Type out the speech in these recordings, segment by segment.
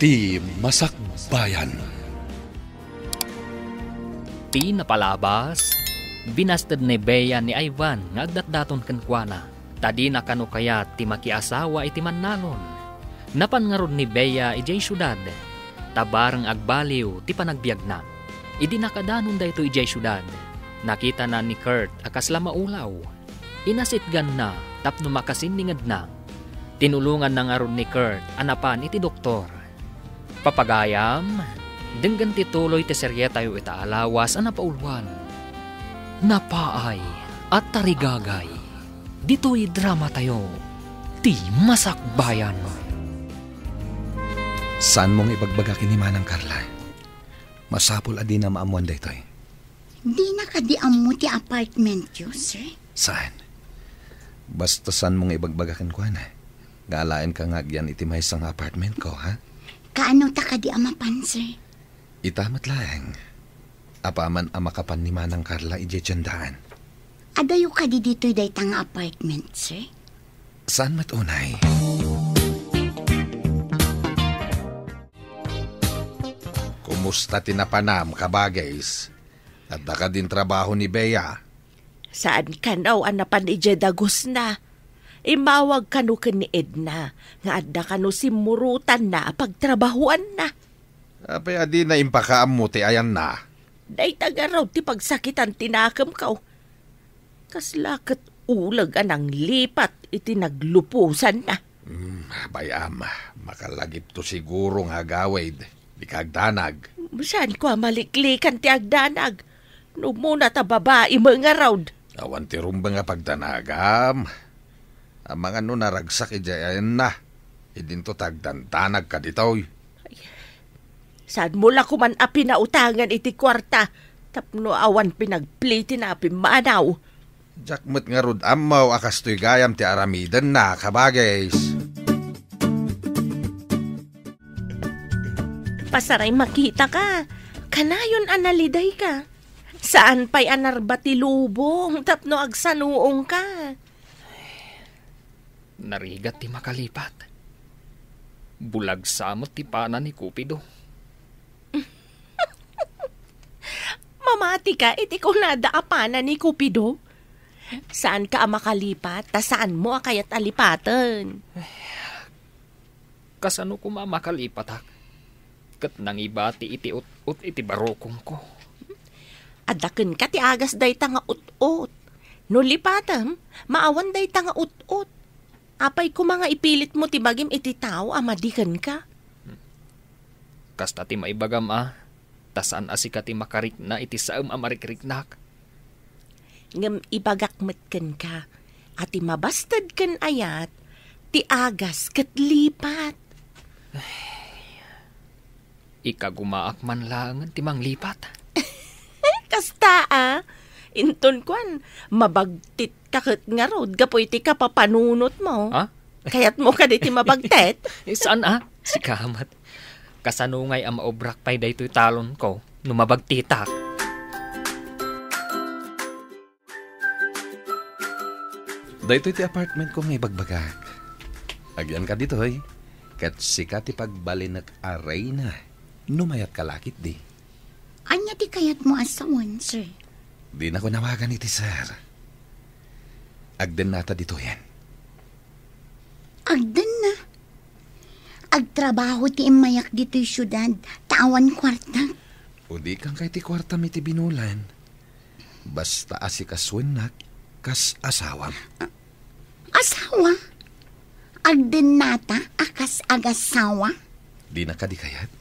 Ti Masakbayan. Ti napalabas, binasted ni Bea ni Ivan nga agdatdaton kenkwana. Tadi na kano kaya ti makiasawa iti mannalon. Napan nga rod ni Bea ijay syudad. Tabarang agbaliw ti panagbiag na. Idi nakadanon da ito ijay syudad. Nakita na ni Kurt akas lamaulaw. Inasitgan na tapno makasiningad na. Tinulungan na nga ron ni Kurt anapan iti doktor. Papagayam, denggan ti tuloy ti serye tayo itaalawas anapaulwan. Napaay at tarigagay. Dito'y drama tayo. Ti Masakbayan. Saan mong ibagbagakin ni Manang Carla? Masapul adi na maamuan da ito'y. Di na kadiam mo ti apartment yun, sir. Saan? Basta saan mong ibagbagakin ko na. Galain ka nga yan iti may isang apartment ko, ha? Kaano ta kadiam apan, sir? Itamat lang. Apaman amakapan ni Manang Carla ije tiyandaan. Adayo ka di dito'y day tang apartment, sir? Saan matunay? Kumusta tinapanam, kabagays? At ka din trabaho ni Bea? Saan ka naw anapan ije dagos na? Imawag ka no ni Edna, nga adda ka no simurutan na pagtrabahuan na. Apay adi na impakaam mo ti ayan na. Day taga raw ti pagsakitan tinakam ka. Kaslakat ulag anang lipat iti naglupusan na. Bayam, makalagip to siguro nga gawid. Di kagdanag. Saan ko maliklikan ti agdanag? No muna ta babae mga raud. Awan ti rumba nga pagdanagam. Ang mga no naragsak ijayan na. Idinto tagdantanag ka ditoy. Saan mula kuman api na utangan iti kwarta? Tapno awan pinagpliti na api manaw. Jakmet nga rod amaw akas to'y gayam ti aramidan na, kabagays. Pasaray makita ka. Kanayon analiday ka. Saan pa'y anarbati lubong tapno agsanuong ka? Narigat ti makalipat. Bulag samot ti pana ni Cupido. Mamati ka, iti ko nadaapanan ni Cupido. Saan ka makalipat, ta saan mo kayat alipatan? Kasano ko mamakalipat ha? Kat nang ibati iti ut iti barokong ko. Adaken ka ti agas day tanga ut-ut. No lipatam, maawan day tanga ut-ut. Apay ko mga ipilit mo ti bagim iti tao, amadikan ka. Kasta ti maibagam tasan asika ti makarik na iti saam amarikriknak. Ngam ibagakmet ken ka, ati mabastad ken ayat, ti agas ket lipat. Ikagumaak man lang ti manglipat. Kasta inton kwan, mabagtit kakit nga rod, gapoy ti kapapanunot mo. Ha? Kayat mo ka di ti mabagtet. Saan Si Kamat. Kasanungay ang maobrak pa'y daytoy talon ko, numabagtitak. Daytoy ti apartment ko ngay bagbagak. Agyan ka ditoy. Kat sika ti pagbalinak aray na. Numayat kalakit di. Anya ti kayat mo asawan, sir? Di na ko nawagan iti sir. Agden nata dito yan. Agdan na. Agtrabaho ti imayak dito'y syudad, tawan kwarta. O di kang kay ti kwarta mi ti binulan. Basta asikaswen nak, kas asawam. Asawa? Agden nata, akas agasawa? Di na ka di kayat.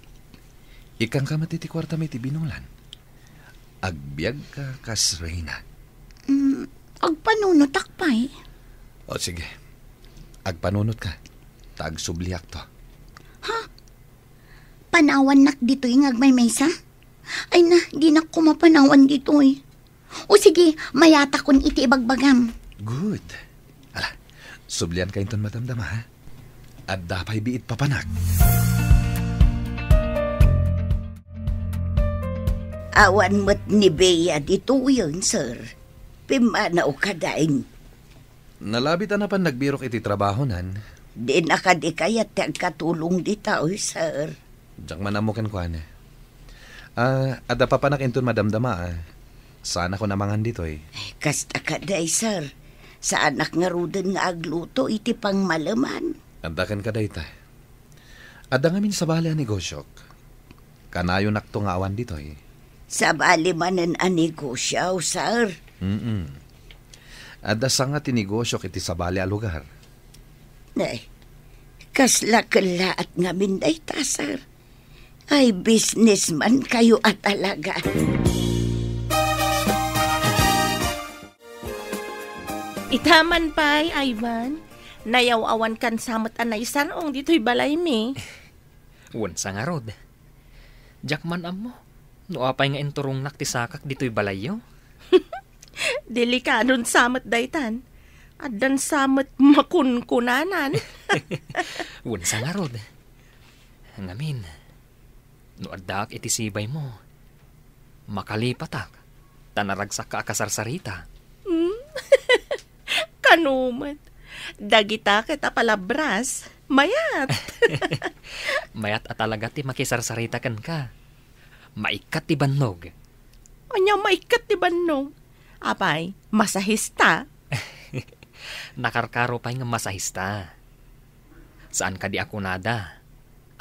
Ikang ka mati ti kwarta mi ti binulan. Agbiag ka kas Reyna. Agpanunot akpay. O sige, agpanunot ka. Tagsubliak to. Ha? Panawan nak dito yung agmaymaysa? Ay na, di na ko mapanawan dito eh. O sige, mayata kon iti ibagbagam. Good. Ala, sublian ka inton matamdama ha? At dapay biit papanak. Awan mo't ni Bea dito yun, sir. Pimanaw ka daing. Nalabit na nagbirok iti trabaho nan. Di nakadikayat ang katulong dito, sir. Diyak man amo kan kuan. Ada pa panakinton madamdama. Saan ako namangan dito eh. Kasta ka day, sir. Sa anak nga ruden nga agluto, iti pang malaman. Andakan ka dayta. Ada ngamin sa bali ang negosyok. Kanayo nakto nga awan dito eh. Sa bali manan ang negosyo, sir. Ada sa nga tinigosyok iti sa bali a lugar. Nay, kasla at ngamin day ta, sir. Ay, businessman kayo at alaga. Itaman pa'y, Ivan. Nayaw-awan kan samot anay sanong dito'y balay mi. Wansa nga rod. Diyak man amo. No apay nga inturong naktisakak dito'y balayo. Delikadon samot daytan. Adan samot makunkunanan. Wansa nga rod. Ngamin. No adak iti sibay mo. Makalipatak. Tanaragsak ka akasarsarita. Kanumat. Dagita kita palabras. Mayat. Mayat at talaga ti makisarsarita kan ka. Maikat ti bannog. Anya maikat ti bannog. Apay, masahista. Nakarkaro pa'y nga masahista. Saan ka di ako nada?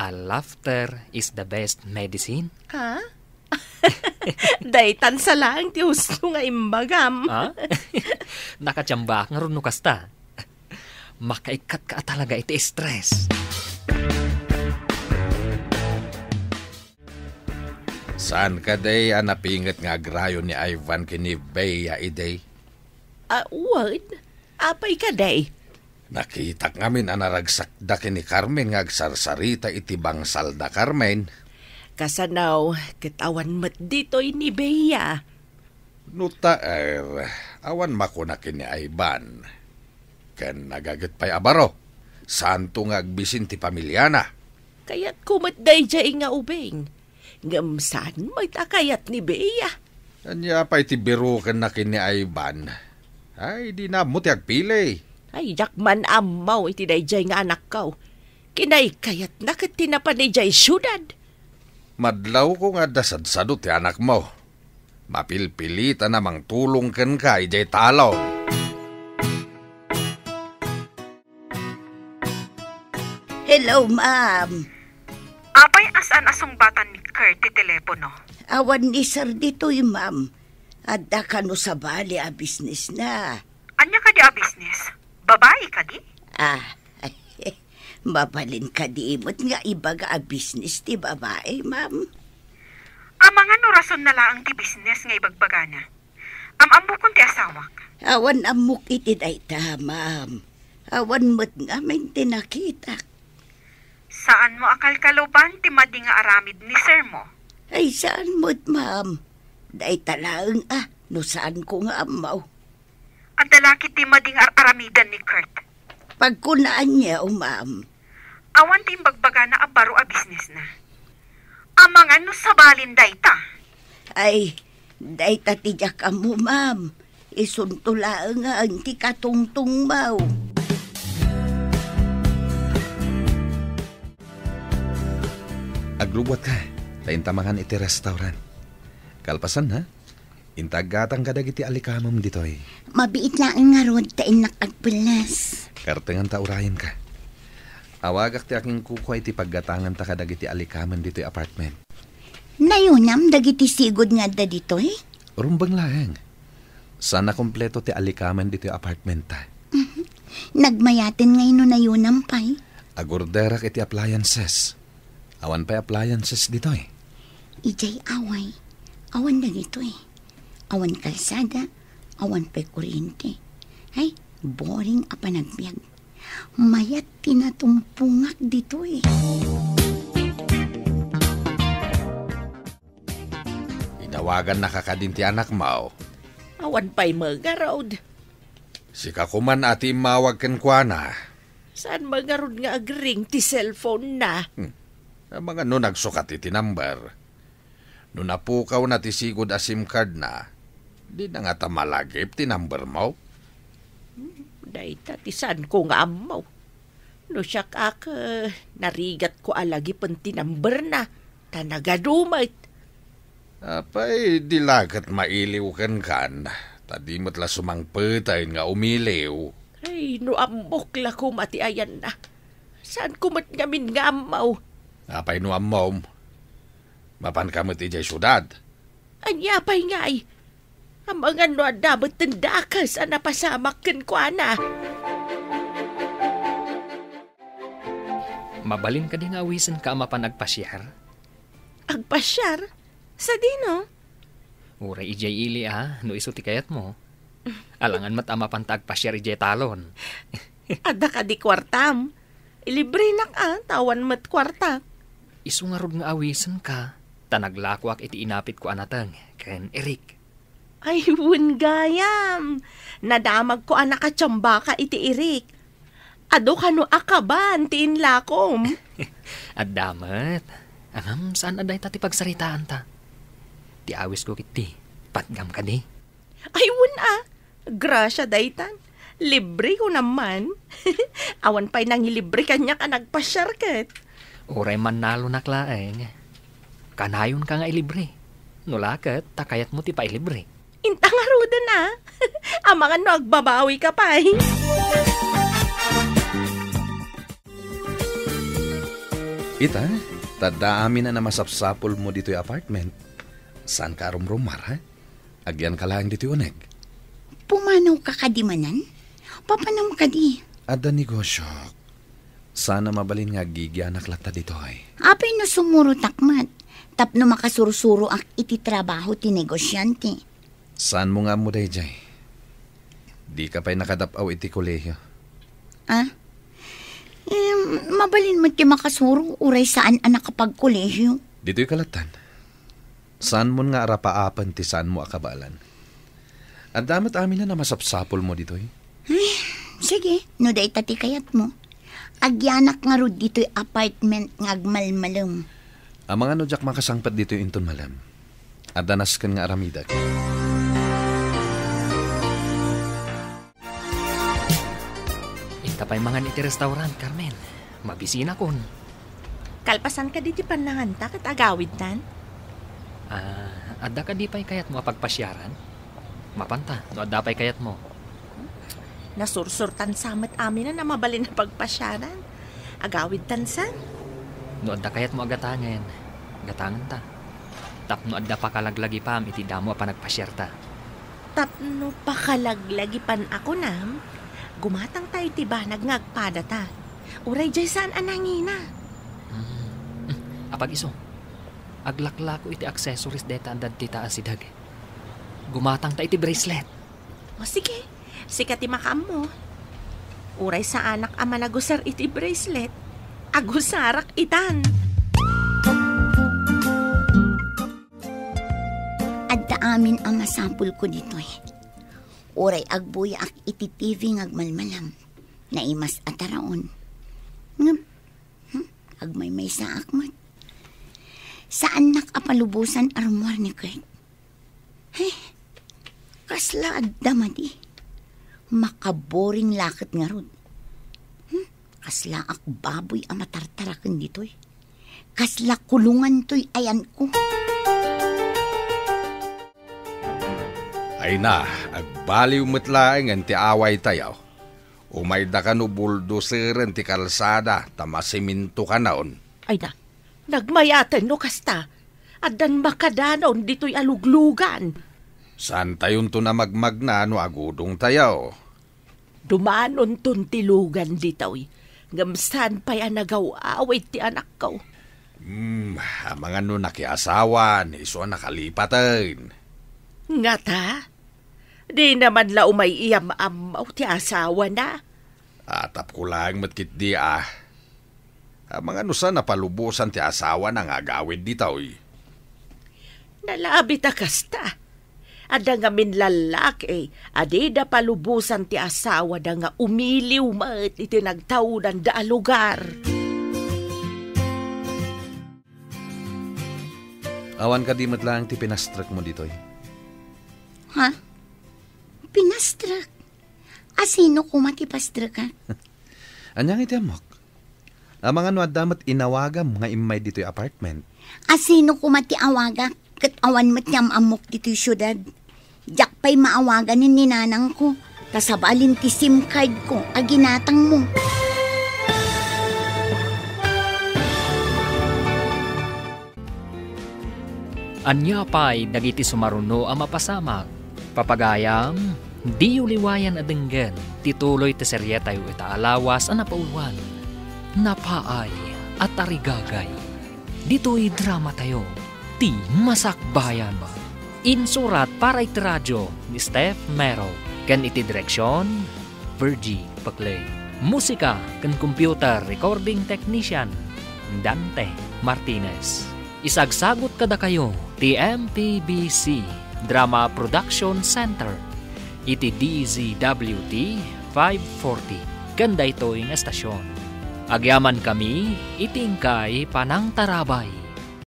A laughter is the best medicine. Ha? Daytan sa lang ti husto nga imbagam. Ha? Nakatsambak nga ron no kasta. Makaikat ka talaga iti stress. Saan ka day napingat nga agrayo ni Ivan kini Bea iday? What? Apay ka day? Nakita ngamin anaragsakda kini Carmen nga agsarsarita iti bangsal da Carmen. Kasanaw, katawan mat dito'y ni Bea. Nuta awan makunakin ni Ivan. Ken nagagat pa'y abaro. Santo nga agbisin ti pamilyana. Kaya't kumatday jay nga ubeng. Ngamsan may takayat ni Bea. Anya pa'y ti birukan na kini Ivan. Ay, di na mo ti agpili. Ay, yakman amaw iti dayjay nga anak ko. Kinay kayat nakatinapan ni jay syudad. Madlaw ko nga dasadsado ti anak mo. Mapilpilita namang tulong ken ka ijay talaw. Hello, ma'am. Apay asan asong batan ni Kurt ti telepono? Awan ni sir dito'y, ma'am. Adda ka no sa bali a business na. Anya ka di a business? Babae ka di? Mabalin ka di imot nga ibaga a business ti babae, ma'am. Mga no rason na laang ti business nga ibagbagana. Amukon ti asawak. Awan amok iti dayta, ma'am. Awan mo't nga may tinakita. Saan mo akal kaloban ti madi nga aramid ni sir mo? Ay, saan mo't, ma'am? Dayta lang no saan ko nga amaw. At dalaki ti madi nga aramidan ni Kurt. Pagkunaan niya, ma'am. Awan ti bagbagana a baro a business na. Mga no sabalin dayta. Ay, dayta tiyak mo, ma'am. Isuntula nga ang ti katungtung maw. Aglubot ka. Taintamangan iti restaurant. Kalpasan ha? Intagatang kadag iti alikamam ditoy. Mabiit lang nga rod tain nakagpulas. Kartengan ta urayan ka. Awagak ti aking kuko iti paggatangan ta kadag iti alikaman ditoy apartment. Nayunam, dagiti sigod nga da dito eh. Rumbang lang. Sana kompleto ti alikaman ditoy apartment ta. Nagmayatin ngayon no nayunam pa'y. Agorderak iti appliances. Awan pa'y appliances ditoy. Ijay away. Awan na dito eh. Awan kalsada, awan pa'y kuryente. Ay, boring a panagbiag. Mayat tinatumpungak dito eh. Inawagan na kakadin ti anak mo. Awan pa'y magarod. Si kakuman ati mawag ken kuana. Saan magarod nga agring ti cellphone na? Mga no nagsukat iti number. No napukaw na ti sigod a SIM card na, di na nga ta malagip ti number mo. Dayta ti saan ko nga amaw. No siya narigat ko alagi panti number na. Tanagadumait. Apay, dilagat mailiw kan. Tadi matla sumangpetay nga umiliw. Ay, no amok la ko mati ayan na. Saan ko mat ngamin nga amaw? Apay no amom. Mapan kamot ijay syudad. Anya pa'y nga ay. Ang mga no adamot tendakas ang napasamakin ko ana. Mabalin ka din awisan ka mapan agpasyar. Agpasyar? Sa dino? Uray ijay ili no iso ti kayat mo. Alangan mat amapan ta agpasyar ijay talon. Ada ka di kwartam. Ilibre nak tawan mat kwarta. Iso nga rod nga awisan ka. Tanaglakwak iti inapit ko anatang, ken Eric. Ay, wun gayam. Nadamag ko anak katsamba ka iti Eric. Ado ka no akaban, tiin lakom. At damat, angam saan aday tati pagsaritaan ta? Ti awis ko kiti, patgam ka di. Ay, wun grasya daytan. Libre ko naman. Awan pa'y nangilibre kanya ka nagpasyar ket. Uray man nalo naklaeng. Kanayon ka nga ilibre. Nulakat, takayat mo ti pa ilibre. Intang aruda na. Ang mga nagbabawi ka pa Ita, tadaamin na masapsapol mo dito'y apartment. Saan ka rumrumar, ha? Agyan ka lang dito'y uneg. Pumanaw ka kadimanan? Papanaw ka di. Ada negosyo. Sana mabalin nga gigyanak lata dito'y. Apay no sumuro takmat. Tapno makasurusuro ak iti trabaho ti negosyante. Saan mo nga mo dayjay? Di ka pa'y nakadapaw iti kolehiyo. Mabalin mo ti makasuro uray saan anak kapag kolehiyo. Dito'y kalatan. Saan mo nga arapaapan ti saan mo akabalan? Ang damat amin na masapsapol mo dito'y. Sige, no day tati kayat mo. Agyanak nga rod dito'y apartment nga agmalmalam. Ang mga nojak makasangpat dito yung inton malam. Adanas kan nga aramidag. Inta pa'y mga iti restaurant, Carmen. Mabisina kon. Kalpasan ka di ti pananganta kat agawid tan? Adda ka di pa'y kayat mo apagpasyaran? Mapanta, no adda pa'y kayat mo. Nasursurtan samat amin na mabalin na pagpasyaran. Agawid tan san? No adda kayat mo agatangan. Gatangan ta. Tapno adda pa kalaglagi pam iti damo pa nagpasyerta. Tapno pa kalaglagi pan ako nam. Gumatang tayo ti banag ngagpada ta. Uray jay saan anangina. Apag iso. Aglaklako iti accessories deta andad ti taas si Dag. Gumatang ta iti bracelet. O sige, sikat ti makam mo. Uray sa anak ama nagusar iti bracelet. Agusarak itan. Adda amin ang masapul ko dito Uray agbuya ak iti TV ngagmalmalam. Naimas ataraon. Agmay sa akmat. Saan nakapalubusan armor ni Kurt? Kasla adda madi. Makaboring lakit nga rod. Kasla ak baboy ang matartarakan dito'y. Kasla kulungan to'y ayan ko. Ay na, agbaliw matlaeng ang ti away tayaw. Umay da ka no buldoseren ti kalsada, tamasiminto ka naon. Ay na, nagmayatan no kasta. Adan makadanon dito'y aluglugan. Saan tayon to na magmagna no agudong tayaw? Dumanon ton tilugan dito'y. Ngamsan pa'y anagaw-away ti anak ko. Mga no nakiasawan, iso nakalipatan. Nga ta? Di naman la umay iyam-amaw ti asawa na. Atap ko lang matkit di mga no sa napalubusan ti asawa na nga gawid dito'y. Nalabi ta kasta. Ada nga min lalaki, adi da palubusan ti asawa da nga umiliw mat iti nagtaudan da lugar. Awan ka di matlang ti pinastrak mo dito'y. Ha? Pinastrak? Asino kumatipastrak ka? Anyang iti amok? Ang mga no damat inawagam nga imay dito'y apartment. Asino ko mati awaga, kat awan matiyam amok dito'y syudad. Jak pa'y maawagan ni ninanang ko, kasabalin ti SIM card ko, aginatang mo. Anya pa'y dagiti sumaruno ang mapasamak. Papagayam, di uliwayan adenggan, tituloy ti serye tayo itaalawas ang napauwan. Napaay at tarigagay. Dito'y drama tayo, ti masakbayan. Insurat para iti radyo ni Steph Mero. Kan iti direksyon, Virgie Paclay. Musika kan computer recording technician, Dante Martinez. Isagsagot kada kayo, ti MPBC Drama Production Center. Iti DZWT 540. Ganda ito yung estasyon. Agyaman kami, itingkay panang tarabay.